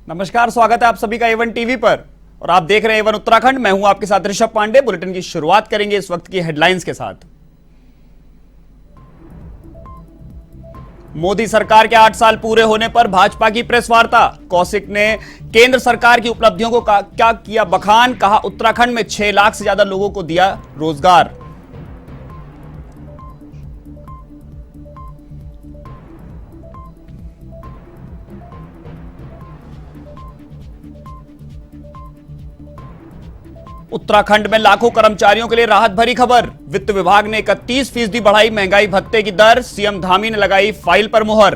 नमस्कार, स्वागत है आप सभी का A1 टीवी पर और आप देख रहे हैं A1 उत्तराखंड। मैं हूं आपके साथ ऋषभ पांडे। बुलेटिन की शुरुआत करेंगे इस वक्त की हेडलाइंस के साथ। मोदी सरकार के 8 साल पूरे होने पर भाजपा की प्रेस वार्ता। कौशिक ने केंद्र सरकार की उपलब्धियों को क्या किया बखान। कहा उत्तराखंड में 6 लाख से ज्यादा लोगों को दिया रोजगार। उत्तराखंड में लाखों कर्मचारियों के लिए राहत भरी खबर। वित्त विभाग ने 31% बढ़ाई महंगाई भत्ते की दर। सीएम धामी ने लगाई फाइल पर मुहर।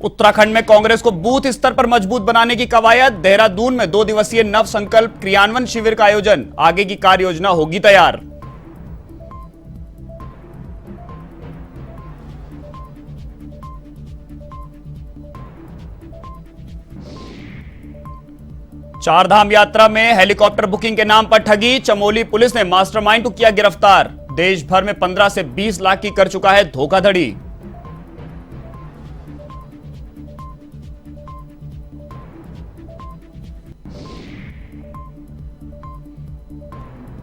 उत्तराखंड में कांग्रेस को बूथ स्तर पर मजबूत बनाने की कवायद। देहरादून में 2 दिवसीय नव संकल्प क्रियान्वयन शिविर का आयोजन। आगे की कार्य योजना होगी तैयार। चारधाम यात्रा में हेलीकॉप्टर बुकिंग के नाम पर ठगी। चमोली पुलिस ने मास्टरमाइंड को किया गिरफ्तार। देश भर में 15 से 20 लाख की कर चुका है धोखाधड़ी।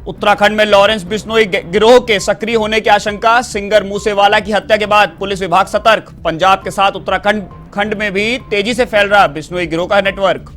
उत्तराखंड में लॉरेंस बिश्नोई गिरोह के सक्रिय होने की आशंका। सिंगर मूसेवाला की हत्या के बाद पुलिस विभाग सतर्क। पंजाब के साथ उत्तराखंड में भी तेजी से फैल रहा बिश्नोई गिरोह का नेटवर्क।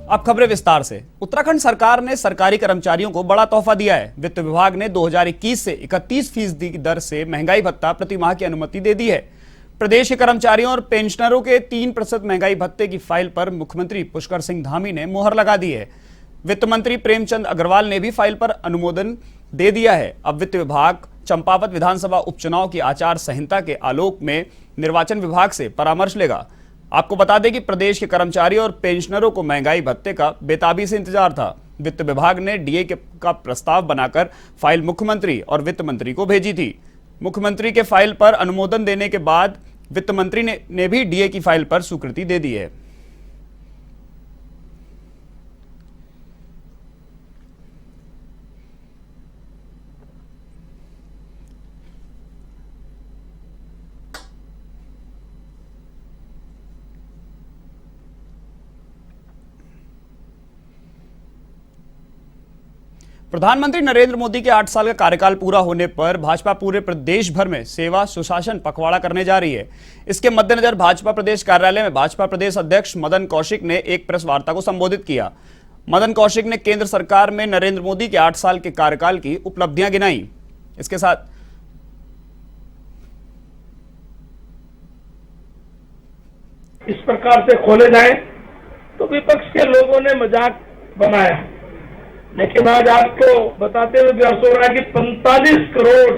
अब खबरें विस्तार से। उत्तराखंड सरकार ने सरकारी कर्मचारियों को बड़ा तोहफा दिया है। वित्त विभाग ने 2021 से 31% की दर से महंगाई भत्ता प्रति माह की अनुमति दे दी है। प्रदेश के कर्मचारियों और पेंशनरों के 3% महंगाई भत्ते की फाइल पर मुख्यमंत्री पुष्कर सिंह धामी ने मुहर लगा दी है। वित्त मंत्री प्रेमचंद अग्रवाल ने भी फाइल पर अनुमोदन दे दिया है। अब वित्त विभाग चंपावत विधानसभा उपचुनाव की आचार संहिता के आलोक में निर्वाचन विभाग से परामर्श लेगा। आपको बता दें कि प्रदेश के कर्मचारियों और पेंशनरों को महंगाई भत्ते का बेताबी से इंतजार था। वित्त विभाग ने डीए का प्रस्ताव बनाकर फाइल मुख्यमंत्री और वित्त मंत्री को भेजी थी। मुख्यमंत्री के फाइल पर अनुमोदन देने के बाद वित्त मंत्री ने भी डीए की फाइल पर स्वीकृति दे दी है। प्रधानमंत्री नरेंद्र मोदी के 8 साल का कार्यकाल पूरा होने पर भाजपा पूरे प्रदेश भर में सेवा सुशासन पखवाड़ा करने जा रही है। इसके मद्देनजर भाजपा प्रदेश कार्यालय में भाजपा प्रदेश अध्यक्ष मदन कौशिक ने एक प्रेस वार्ता को संबोधित किया। मदन कौशिक ने केंद्र सरकार में नरेंद्र मोदी के 8 साल के कार्यकाल की उपलब्धियां गिनाई। इसके साथ इस प्रकार से खोले जाए तो विपक्ष के लोगों ने मजाक बनाया, लेकिन आज आपको बताते हुए व्यास हो रहा है कि 45 करोड़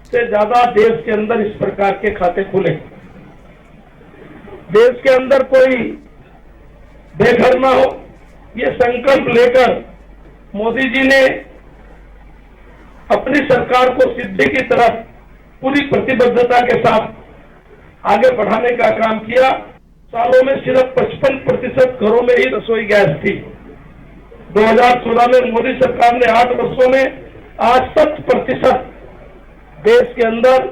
से ज्यादा देश के अंदर इस प्रकार के खाते खुले। देश के अंदर कोई बेघर ना हो, ये संकल्प लेकर मोदी जी ने अपनी सरकार को सिद्धि की तरफ पूरी प्रतिबद्धता के साथ आगे बढ़ाने का काम किया। सालों में सिर्फ 55% घरों में ही रसोई गैस थी। 2016 में मोदी सरकार ने 8 वर्षों में आज 7% देश के अंदर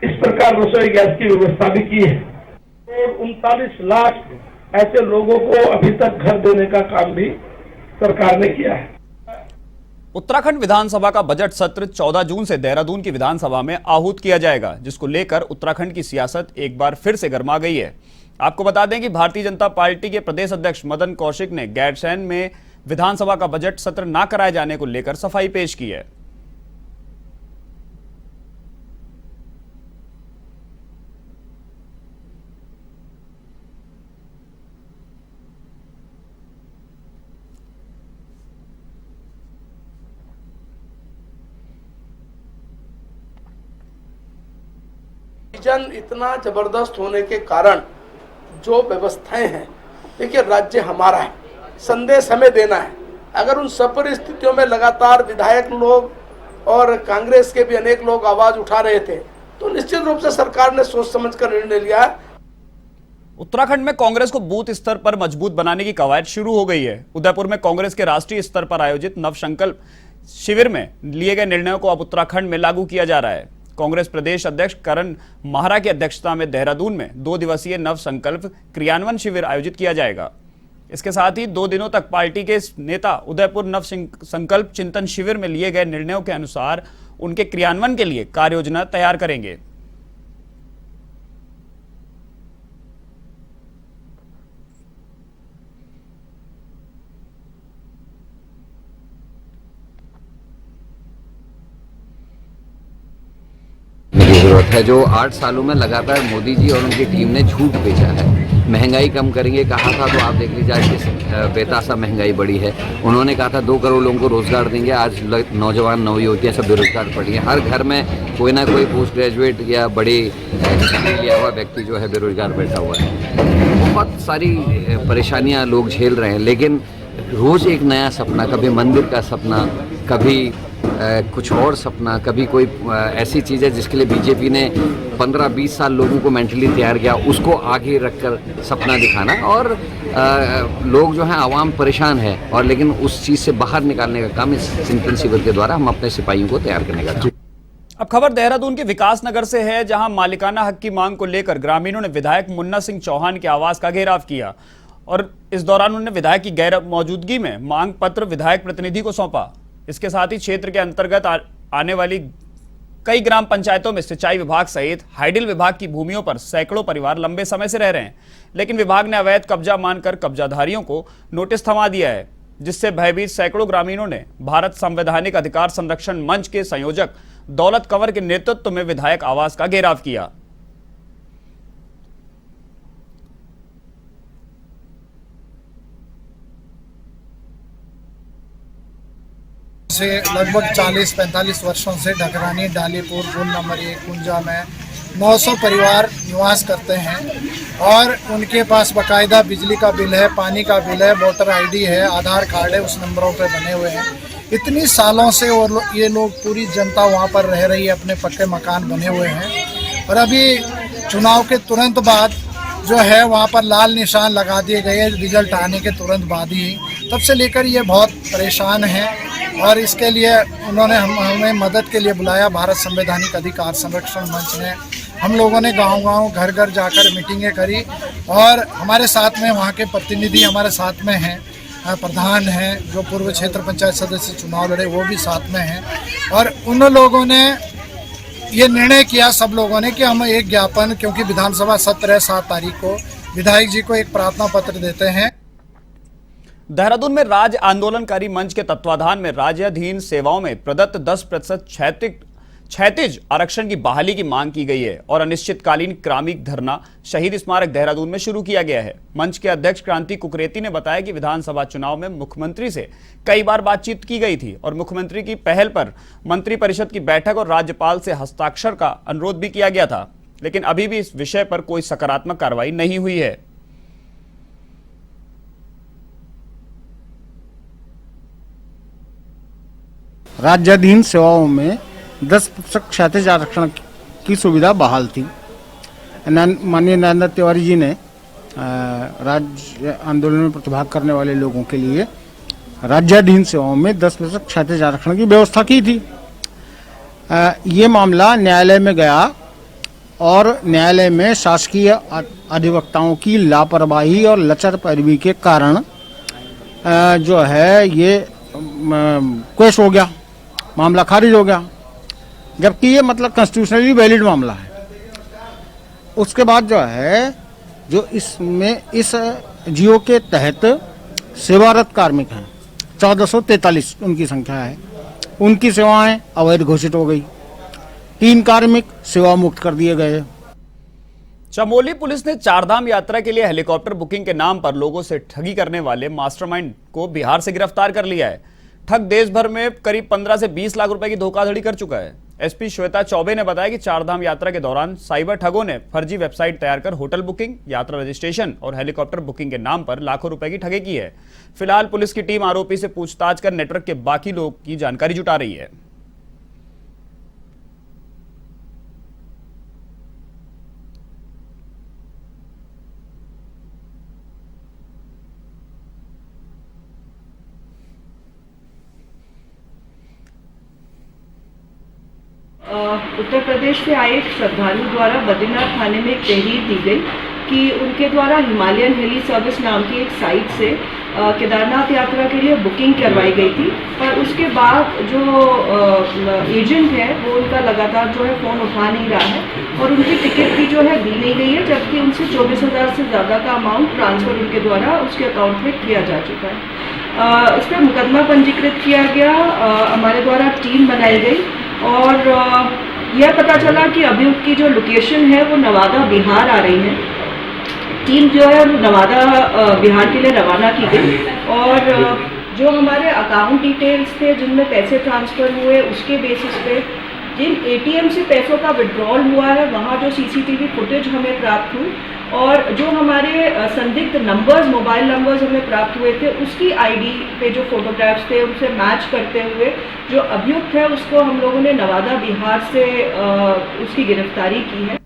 इस प्रकार रसोई गैस की व्यवस्था भी की है। और 39 लाख ऐसे लोगों को अभी तक घर देने का काम भी सरकार ने किया है। उत्तराखंड विधानसभा का बजट सत्र 14 जून से देहरादून की विधानसभा में आहूत किया जाएगा, जिसको लेकर उत्तराखंड की सियासत एक बार फिर से गर्मा गई है। आपको बता दें कि भारतीय जनता पार्टी के प्रदेश अध्यक्ष मदन कौशिक ने गैरसैंण में विधानसभा का बजट सत्र न कराए जाने को लेकर सफाई पेश की है। जन इतना जबरदस्त होने के कारण जो व्यवस्थाएं हैं, देखिए राज्य हमारा है, संदेश हमें देना है अगर उन सब परिस्थितियों में लगातार विधायक लोग और कांग्रेस के भी अनेक लोग आवाज उठा रहे थे, तो निश्चित रूप से सरकार ने सोच समझकर निर्णय लिया। उत्तराखंड में कांग्रेस को बूथ स्तर पर मजबूत बनाने की कवायद शुरू हो गई है। उदयपुर में कांग्रेस के राष्ट्रीय स्तर पर आयोजित नवसंकल्प शिविर में लिए गए निर्णयों को अब उत्तराखंड में लागू किया जा रहा है। कांग्रेस प्रदेश अध्यक्ष करण माहरा की अध्यक्षता में देहरादून में 2 दिवसीय नवसंकल्प क्रियान्वयन शिविर आयोजित किया जाएगा। इसके साथ ही 2 दिनों तक पार्टी के नेता उदयपुर नव संकल्प चिंतन शिविर में लिए गए निर्णयों के अनुसार उनके क्रियान्वयन के लिए कार्य योजना तैयार करेंगे। जरूरत है जो 8 सालों में लगातार मोदी जी और उनकी टीम ने झूठ बेचा है। महंगाई कम करेंगे कहा था, तो आप देख लीजिए आज किस बेतासा महंगाई बढ़ी है। उन्होंने कहा था 2 करोड़ लोगों को रोजगार देंगे, आज नौजवान नवयुवतियां सब बेरोजगार पड़ी हैं। हर घर में कोई ना कोई पोस्ट ग्रेजुएट या बड़ी डिग्री लिया हुआ व्यक्ति जो है बेरोजगार बैठा हुआ है। बहुत सारी परेशानियां लोग झेल रहे हैं, लेकिन रोज एक नया सपना, कभी मंदिर का सपना, कभी कुछ और सपना, कभी कोई ऐसी चीज़ है जिसके लिए बीजेपी ने 15-20 साल लोगों को मेंटली तैयार किया, उसको आगे रखकर सपना दिखाना। और लोग जो हैं आवाम परेशान है, और लेकिन उस चीज़ से बाहर निकालने का काम इस चिंतन शिविर के द्वारा हम अपने सिपाहियों को तैयार करने का काम। अब खबर देहरादून के विकास नगर से है, जहां मालिकाना हक की मांग को लेकर ग्रामीणों ने विधायक मुन्ना सिंह चौहान के आवास का घेराव किया और इस दौरान उन्होंने विधायक की गैर मौजूदगी में मांग पत्र विधायक प्रतिनिधि को सौंपा। इसके साथ ही क्षेत्र के अंतर्गत आने वाली कई ग्राम पंचायतों में सिंचाई विभाग सहित हाइडिल विभाग की भूमियों पर सैकड़ों परिवार लंबे समय से रह रहे हैं, लेकिन विभाग ने अवैध कब्जा मानकर कब्जाधारियों को नोटिस थमा दिया है, जिससे भयभीत सैकड़ों ग्रामीणों ने भारत संवैधानिक अधिकार संरक्षण मंच के संयोजक दौलत कंवर के नेतृत्व में विधायक आवास का घेराव किया। से लगभग 40-45 वर्षों से ढकरानी डालीपुर बूंद नंबर 1 कुंजा में 900 परिवार निवास करते हैं और उनके पास बाकायदा बिजली का बिल है, पानी का बिल है, वोटर आईडी है, आधार कार्ड है, उस नंबरों पे बने हुए हैं। इतनी सालों से और ये लोग, पूरी जनता वहाँ पर रह रही है, अपने पक्के मकान बने हुए हैं। और अभी चुनाव के तुरंत बाद जो है वहाँ पर लाल निशान लगा दिए गए रिजल्ट आने के तुरंत बाद ही। तब से लेकर ये बहुत परेशान हैं और इसके लिए उन्होंने हमें मदद के लिए बुलाया। भारत संवैधानिक अधिकार संरक्षण मंच ने हम लोगों ने गांव-गांव, घर-घर जाकर मीटिंगें करी और हमारे साथ में वहाँ के प्रतिनिधि हमारे साथ में हैं, प्रधान हैं जो पूर्व क्षेत्र पंचायत सदस्य चुनाव लड़े, वो भी साथ में हैं। और उन लोगों ने ये निर्णय किया, सब लोगों ने, कि हम एक ज्ञापन, क्योंकि विधानसभा सत्र है 7 तारीख को, विधायक जी को एक प्रार्थना पत्र देते हैं। देहरादून में राज्य आंदोलनकारी मंच के तत्वाधान में राज्याधीन सेवाओं में प्रदत्त 10% क्षैतिज आरक्षण की बहाली की मांग की गई है और अनिश्चितकालीन क्रमिक धरना शहीद स्मारक देहरादून में शुरू किया गया है। मंच के अध्यक्ष क्रांति कुकरेती ने बताया कि विधानसभा चुनाव में मुख्यमंत्री से कई बार बातचीत की गई थी और मुख्यमंत्री की पहल पर मंत्रिपरिषद की बैठक और राज्यपाल से हस्ताक्षर का अनुरोध भी किया गया था, लेकिन अभी भी इस विषय पर कोई सकारात्मक कार्रवाई नहीं हुई है। राज्याधीन सेवाओं में 10% क्षैतिज आरक्षण की सुविधा बहाल थी। माननीय नरेंद्र तिवारी जी ने राज्य आंदोलन में प्रतिभाग करने वाले लोगों के लिए राज्याधीन सेवाओं में 10% क्षैतिज आरक्षण की व्यवस्था की थी। ये मामला न्यायालय में गया और न्यायालय में शासकीय अधिवक्ताओं की लापरवाही और लचर पैरवी के कारण जो है ये केस हो गया, मामला खारिज हो गया, जबकि ये मतलब कॉन्स्टिट्यूशनली वैलिड मामला है। उसके बाद जो है, जो इसमें इस जियो के तहत सेवारत कार्मिक हैं 1443 उनकी संख्या है, उनकी सेवाएं अवैध घोषित हो गई। 3 कार्मिक सेवा मुक्त कर दिए गए। चमोली पुलिस ने चारधाम यात्रा के लिए हेलीकॉप्टर बुकिंग के नाम पर लोगों से ठगी करने वाले मास्टरमाइंड को बिहार से गिरफ्तार कर लिया है। ठग देश भर में करीब 15 से 20 लाख रुपए की धोखाधड़ी कर चुका है। एसपी श्वेता चौबे ने बताया कि चारधाम यात्रा के दौरान साइबर ठगों ने फर्जी वेबसाइट तैयार कर होटल बुकिंग, यात्रा रजिस्ट्रेशन और हेलीकॉप्टर बुकिंग के नाम पर लाखों रुपए की ठगी की है। फिलहाल पुलिस की टीम आरोपी से पूछताछ कर नेटवर्क के बाकी लोग की जानकारी जुटा रही है। उत्तर प्रदेश से आए एक श्रद्धालु द्वारा बद्रीनाथ थाने में एक तहरीर दी गई कि उनके द्वारा हिमालयन हेली सर्विस नाम की एक साइट से केदारनाथ यात्रा के लिए बुकिंग करवाई गई थी, पर उसके बाद जो एजेंट है वो उनका लगातार जो है फ़ोन उठा नहीं रहा है और उनकी टिकट भी जो है दी नहीं गई है, जबकि उनसे 24,000 से ज़्यादा का अमाउंट ट्रांसफ़र उनके द्वारा उसके अकाउंट में किया जा चुका है। इस पर मुकदमा पंजीकृत किया गया, हमारे द्वारा टीम बनाई गई और यह पता चला कि अभियुक्त की जो लोकेशन है वो नवादा बिहार आ रही है। टीम जो है वो नवादा बिहार के लिए रवाना की गई और जो हमारे अकाउंट डिटेल्स थे जिनमें पैसे ट्रांसफ़र हुए उसके बेसिस पे जिन एटीएम से पैसों का विड्रॉल हुआ है वहाँ जो सीसीटीवी फुटेज हमें प्राप्त हुई और जो हमारे संदिग्ध नंबर्स, मोबाइल नंबर्स हमें प्राप्त हुए थे उसकी आईडी पे जो फोटोग्राफ्स थे उनसे मैच करते हुए जो अभियुक्त है उसको हम लोगों ने नवादा बिहार से उसकी गिरफ्तारी की है।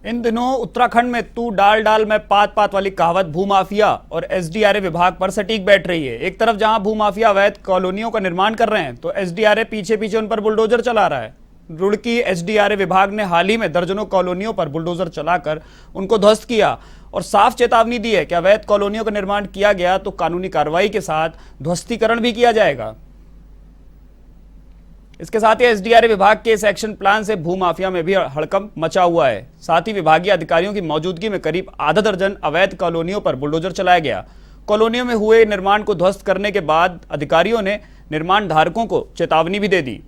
इन दिनों उत्तराखंड में तू डाल डाल में पात पात वाली कहावत भूमाफिया और एसडीआरए विभाग पर सटीक बैठ रही है। एक तरफ जहां भूमाफिया अवैध कॉलोनियों का निर्माण कर रहे हैं तो एसडीआरए पीछे पीछे उन पर बुलडोजर चला रहा है। रुड़की एसडीआरए विभाग ने हाल ही में दर्जनों कॉलोनियों पर बुलडोजर चलाकर उनको ध्वस्त किया और साफ चेतावनी दी है कि अवैध कॉलोनियों का निर्माण किया गया तो कानूनी कार्रवाई के साथ ध्वस्तीकरण भी किया जाएगा। इसके साथ ही एसडीआरए विभाग के इस एक्शन प्लान से भूमाफिया में भी हड़कंप मचा हुआ है। साथ ही विभागीय अधिकारियों की मौजूदगी में करीब आधा दर्जन अवैध कॉलोनियों पर बुलडोजर चलाया गया। कॉलोनियों में हुए निर्माण को ध्वस्त करने के बाद अधिकारियों ने निर्माण धारकों को चेतावनी भी दे दी।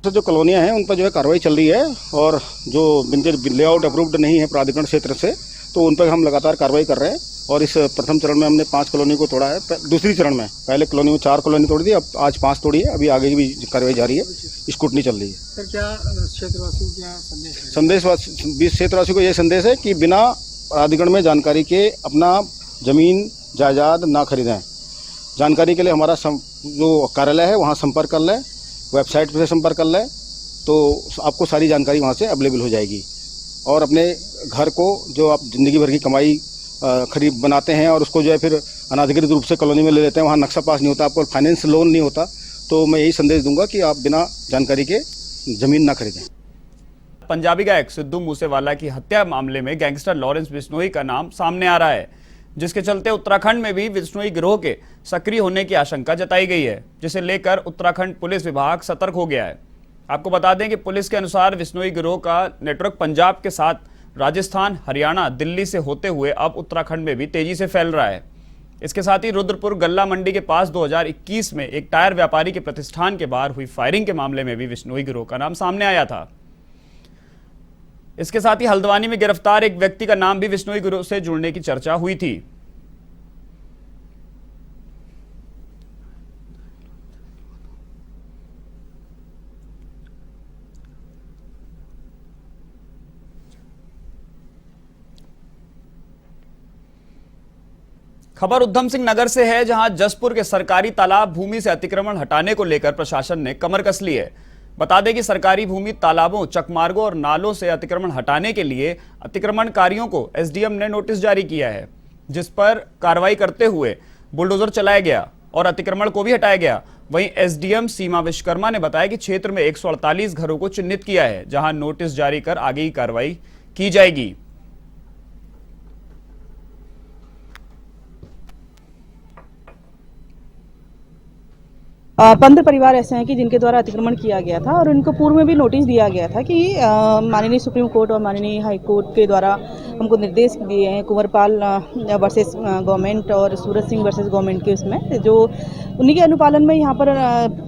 जो कॉलोनियां हैं उन पर जो है कार्रवाई चल रही है और जो लेआउट अप्रूव्ड नहीं है प्राधिकरण क्षेत्र से तो उन पर हम लगातार कार्रवाई कर रहे हैं और इस प्रथम चरण में हमने 5 कॉलोनी को तोड़ा है। दूसरी चरण में पहले कॉलोनी में 4 कॉलोनी तोड़ी थी, अब आज 5 तोड़ी है। अभी आगे की भी कार्रवाई जारी है, स्क्रूटनी चल रही है। सर क्या क्षेत्रवासियों को क्या संदेश है? क्षेत्रवासियों को ये संदेश है कि बिना प्राधिकरण में जानकारी के अपना जमीन जायदाद ना खरीदें। जानकारी के लिए हमारा जो कार्यालय है वहाँ संपर्क कर लें, वेबसाइट पर संपर्क कर लें तो आपको सारी जानकारी वहाँ से अवेलेबल हो जाएगी। और अपने घर को जो आप ज़िंदगी भर की कमाई खरीद बनाते हैं और उसको जो है फिर अनाधिकृत रूप से कॉलोनी में ले लेते हैं, वहाँ नक्शा पास नहीं होता, आपको फाइनेंस लोन नहीं होता, तो मैं यही संदेश दूंगा कि आप बिना जानकारी के ज़मीन ना खरीदें। पंजाबी गायक सिद्धू मूसेवाला की हत्या मामले में गैंगस्टर लॉरेंस बिश्नोई का नाम सामने आ रहा है, जिसके चलते उत्तराखंड में भी बिश्नोई गिरोह के सक्रिय होने की आशंका जताई गई है, जिसे लेकर उत्तराखंड पुलिस विभाग सतर्क हो गया है। आपको बता दें कि पुलिस के अनुसार बिश्नोई गिरोह का नेटवर्क पंजाब के साथ राजस्थान, हरियाणा, दिल्ली से होते हुए अब उत्तराखंड में भी तेजी से फैल रहा है। इसके साथ ही रुद्रपुर गल्ला मंडी के पास 2021 में एक टायर व्यापारी के प्रतिष्ठान के बाहर हुई फायरिंग के मामले में भी बिश्नोई गिरोह का नाम सामने आया था। इसके साथ ही हल्द्वानी में गिरफ्तार एक व्यक्ति का नाम भी बिश्नोई गिरोह से जुड़ने की चर्चा हुई थी। खबर उधम सिंह नगर से है, जहां जसपुर के सरकारी तालाब भूमि से अतिक्रमण हटाने को लेकर प्रशासन ने कमर कस ली है। बता दें कि सरकारी भूमि, तालाबों, चकमार्गों और नालों से अतिक्रमण हटाने के लिए अतिक्रमणकारियों को एसडीएम ने नोटिस जारी किया है, जिस पर कार्रवाई करते हुए बुलडोजर चलाया गया और अतिक्रमण को भी हटाया गया। वहीं एसडीएम सीमा विश्वकर्मा ने बताया कि क्षेत्र में 148 घरों को चिन्हित किया है, जहां नोटिस जारी कर आगे की कार्रवाई की जाएगी। पंद्रह परिवार ऐसे हैं कि जिनके द्वारा अतिक्रमण किया गया था और उनको पूर्व में भी नोटिस दिया गया था कि माननीय सुप्रीम कोर्ट और माननीय हाई कोर्ट के द्वारा हमको निर्देश दिए हैं कुंवरपाल वर्सेस गवर्नमेंट और सूरज सिंह वर्सेस गवर्नमेंट के उसमें, जो उन्हीं के अनुपालन में यहाँ पर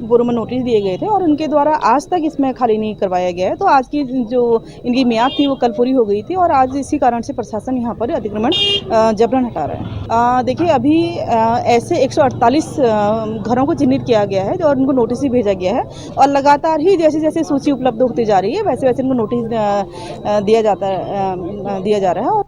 पूर्व में नोटिस दिए गए थे और उनके द्वारा आज तक इसमें खाली नहीं करवाया गया है। तो आज की जो इनकी मियाद थी वो कल पूरी हो गई थी और आज इसी कारण से प्रशासन यहाँ पर अतिक्रमण जबरन हटा रहा है। देखिए अभी ऐसे 148 घरों को चिन्हित किया गया है और उनको नोटिस भी भेजा गया है और लगातार ही जैसे जैसे सूची उपलब्ध होती जा रही है वैसे वैसे इनको नोटिस दिया जा रहा है।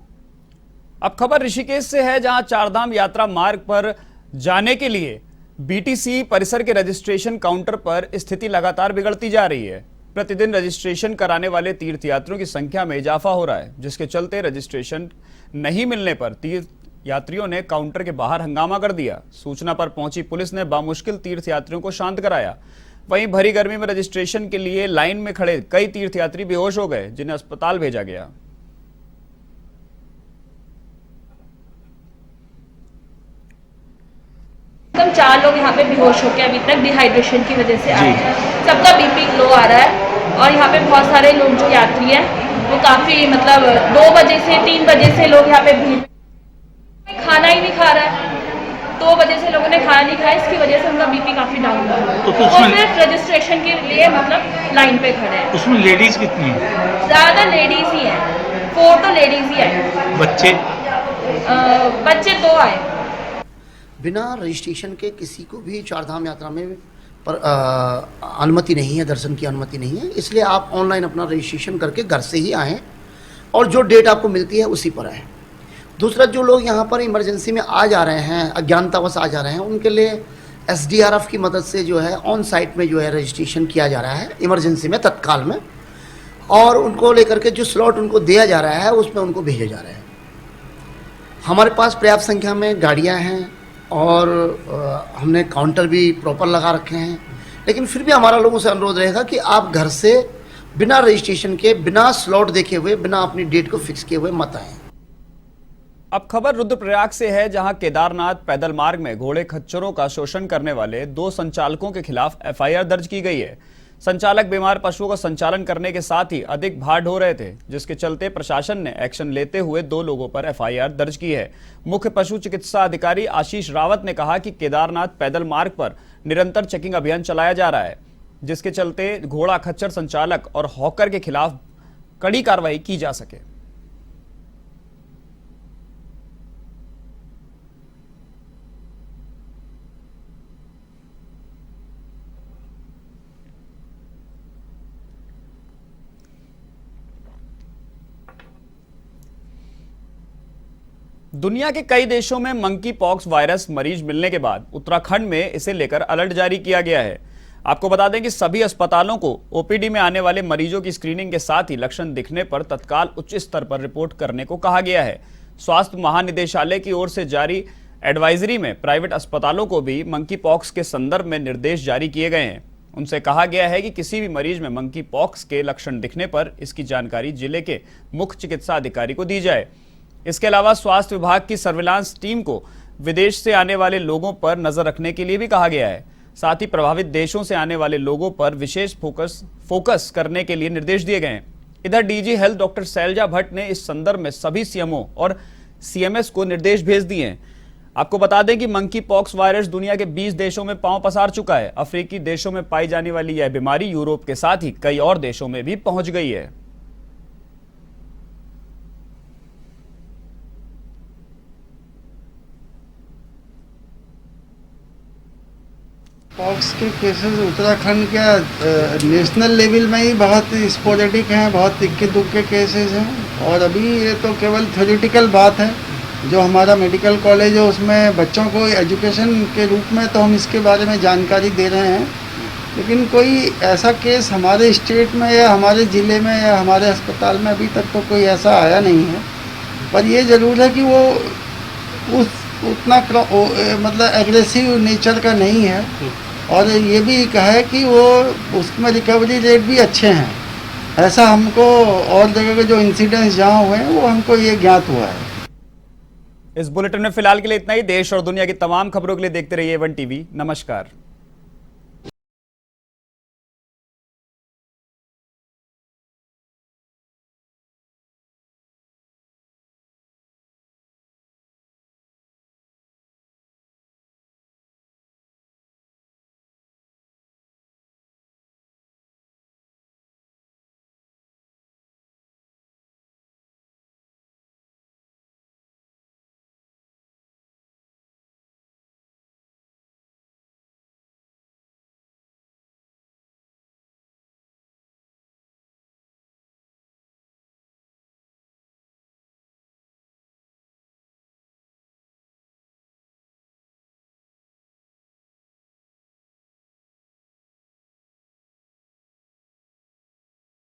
अब खबर ऋषिकेश से है, जहां चारधाम यात्रा मार्ग पर जाने के लिए बीटीसी परिसर के रजिस्ट्रेशन काउंटर पर स्थिति लगातार बिगड़ती जा रही है। प्रतिदिन रजिस्ट्रेशन कराने वाले तीर्थयात्रियों की संख्या में इजाफा हो रहा है, जिसके चलते रजिस्ट्रेशन नहीं मिलने पर तीर्थ यात्रियों ने काउंटर के बाहर हंगामा कर दिया। सूचना पर पहुंची पुलिस ने बामुश्किल तीर्थयात्रियों को शांत कराया। वहीं भरी गर्मी में रजिस्ट्रेशन के लिए लाइन में खड़े कई तीर्थयात्री बेहोश हो गए, जिन्हें अस्पताल भेजा गया। एकदम 4 लोग यहाँ पे बेहोश होकर अभी तक डिहाइड्रेशन की वजह से आए हैं। सबका बीपी लो आ रहा है और यहाँ पे बहुत सारे लोग जो यात्री हैं वो काफ़ी मतलब 2 बजे से 3 बजे से लोग यहाँ पे भीड़, खाना ही नहीं खा रहा है। 2 बजे से लोगों ने खाना नहीं खाया, इसकी वजह से उनका बीपी काफ़ी डाउन हुआ है। वो सिर्फ रजिस्ट्रेशन के लिए मतलब लाइन पे खड़े हैं। उसमें लेडीज़ कितनी है? ज़्यादा लेडीज़ ही हैं, 4 तो लेडीज़ ही आए। बच्चे 2 आए। बिना रजिस्ट्रेशन के किसी को भी चारधाम यात्रा में पर अनुमति नहीं है, दर्शन की अनुमति नहीं है। इसलिए आप ऑनलाइन अपना रजिस्ट्रेशन करके घर से ही आएँ और जो डेट आपको मिलती है उसी पर आएँ। दूसरा, जो लोग यहाँ पर इमरजेंसी में आ जा रहे हैं, अज्ञानतावश आ जा रहे हैं, उनके लिए एसडीआरएफ की मदद से जो है ऑन साइट में जो है रजिस्ट्रेशन किया जा रहा है इमरजेंसी में, तत्काल में, और उनको लेकर के जो स्लॉट उनको दिया जा रहा है उसमें उनको भेजा जा रहा है। हमारे पास पर्याप्त संख्या में गाड़ियाँ हैं और हमने काउंटर भी प्रॉपर लगा रखे हैं, लेकिन फिर भी हमारा लोगों से अनुरोध रहेगा कि आप घर से बिना रजिस्ट्रेशन के, बिना स्लॉट देखे हुए, बिना अपनी डेट को फिक्स किए हुए मत आएँ। अब खबर रुद्रप्रयाग से है, जहां केदारनाथ पैदल मार्ग में घोड़े खच्चरों का शोषण करने वाले 2 संचालकों के खिलाफ एफआईआर दर्ज की गई है। संचालक बीमार पशुओं का संचालन करने के साथ ही अधिक भार ढो रहे थे, जिसके चलते प्रशासन ने एक्शन लेते हुए 2 लोगों पर एफआईआर दर्ज की है। मुख्य पशु चिकित्सा अधिकारी आशीष रावत ने कहा कि केदारनाथ पैदल मार्ग पर निरंतर चेकिंग अभियान चलाया जा रहा है, जिसके चलते घोड़ा खच्चर संचालक और हॉकर के खिलाफ कड़ी कार्रवाई की जा सके। दुनिया के कई देशों में मंकी पॉक्स वायरस मरीज मिलने के बाद उत्तराखंड में इसे लेकर अलर्ट जारी किया गया है। आपको बता दें कि सभी अस्पतालों को ओपीडी में आने वाले मरीजों की स्क्रीनिंग के साथ ही लक्षण दिखने पर तत्काल उच्च स्तर पर रिपोर्ट करने को कहा गया है। स्वास्थ्य महानिदेशालय की ओर से जारी एडवाइजरी में प्राइवेट अस्पतालों को भी मंकी पॉक्स के संदर्भ में निर्देश जारी किए गए हैं। उनसे कहा गया है कि किसी भी मरीज में मंकी पॉक्स के लक्षण दिखने पर इसकी जानकारी जिले के मुख्य चिकित्सा अधिकारी को दी जाए। इसके अलावा स्वास्थ्य विभाग की सर्विलांस टीम को विदेश से आने वाले लोगों पर नजर रखने के लिए भी कहा गया है। साथ ही प्रभावित देशों से आने वाले लोगों पर विशेष फोकस करने के लिए निर्देश दिए गए हैं। इधर DG health doctor Shailaja Bhatt ने इस संदर्भ में सभी सीएमओ और सीएमएस को निर्देश भेज दिए हैं। आपको बता दें कि मंकी पॉक्स वायरस दुनिया के 20 देशों में पांव पसार चुका है। अफ्रीकी देशों में पाई जाने वाली यह बीमारी यूरोप के साथ ही कई और देशों में भी पहुंच गई है। पॉक्स के केसेस उत्तराखंड के नेशनल लेवल में ही बहुत स्पोरेडिक हैं, बहुत इक्के दुक्के केसेस हैं। और अभी ये तो केवल थ्योरेटिकल बात है। जो हमारा मेडिकल कॉलेज है उसमें बच्चों को एजुकेशन के रूप में तो हम इसके बारे में जानकारी दे रहे हैं, लेकिन कोई ऐसा केस हमारे स्टेट में या हमारे ज़िले में या हमारे अस्पताल में अभी तक तो कोई ऐसा आया नहीं है। पर ये ज़रूर है कि वो उतना मतलब एग्रेसिव नेचर का नहीं है। और ये भी कहा है कि वो उसमें रिकवरी रेट भी अच्छे हैं। ऐसा हमको और जगह के जो इंसिडेंट्स जहाँ हुए हैं वो हमको ये ज्ञात हुआ है। इस बुलेटिन में फिलहाल के लिए इतना ही। देश और दुनिया की तमाम खबरों के लिए देखते रहिए A1 TV। नमस्कार।